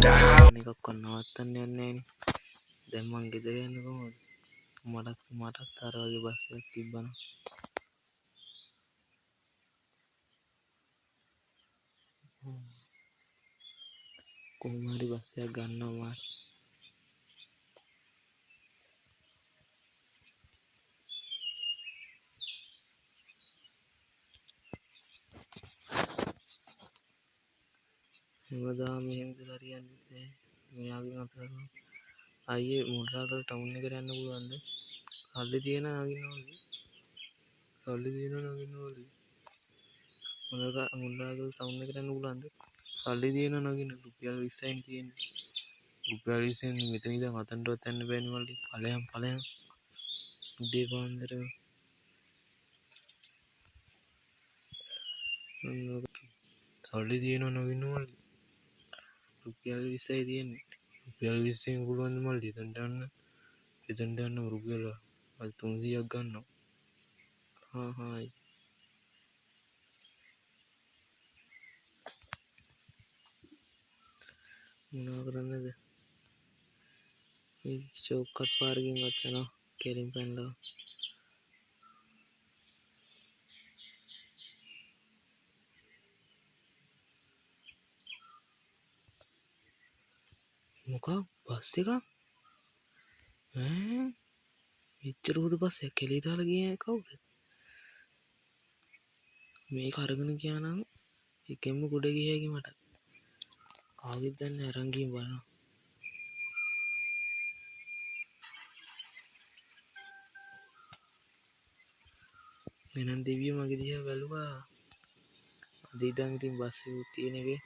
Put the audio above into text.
එකක් නවත්තන්න යන්නේ නෑනේ. දැන් මං ගෙදර යන්නේ කොහොමද? මටත් අර වගේ බස් එකක් තිබ්බනම් කොහොම හරි බස් එකක් ගන්නවා මාත්. හැමදාම මෙහෙම ඉඳලා හරියන්නේ නැහැ. මෙයාගේ අතර අයියේ මුල්රාගල ටවුන් එකට යන්න පුළුවන්ද? සල්ලි තියෙන නගින්න ඕනේ. සල්ලි තියෙනවා නගින්න ඕනේ. මුල්රාගල ටවුන් එකට යන්න පුළුවන්ද? සල්ලි තියෙනවා නගින්න රුපියල් 20යි තියෙන්නේ. රුපියල් 20ෙන් මෙතන ඉඳන් අතනටවත් යන්න බෑනේ මල්ලි. ඵලයන් උදේ පාන්දර සල්ලි තියෙනවා නගින්න මල්ලි. රුපියල් 20යි තියෙන්නේ. රුපියල් 20ෙන් පුළුවන් මල්ලි එතනට යන්න රුපියල් 300ක් ගන්නවා. හායි මොනවා කරන්නද? මේ ෂෝකට් පාරකින් වචනවා කෙලින් පැනලා. මොකක් බස් එකක්? මෙච්චර හොඳ බස් එකක් කෙලී දාලා ගියේ කවුද? මේක අරගෙන ගියා නම් එකෙන්ම ගොඩ ගිය හැකි මට. ආවෙත් දැන් අරන් ගිහින් බලනවා. එහෙනම් දෙවියෝ මගේ දිහා බැලුවා. අද ඉඳන් ඉතින් බස් එකේ තියෙන එකේ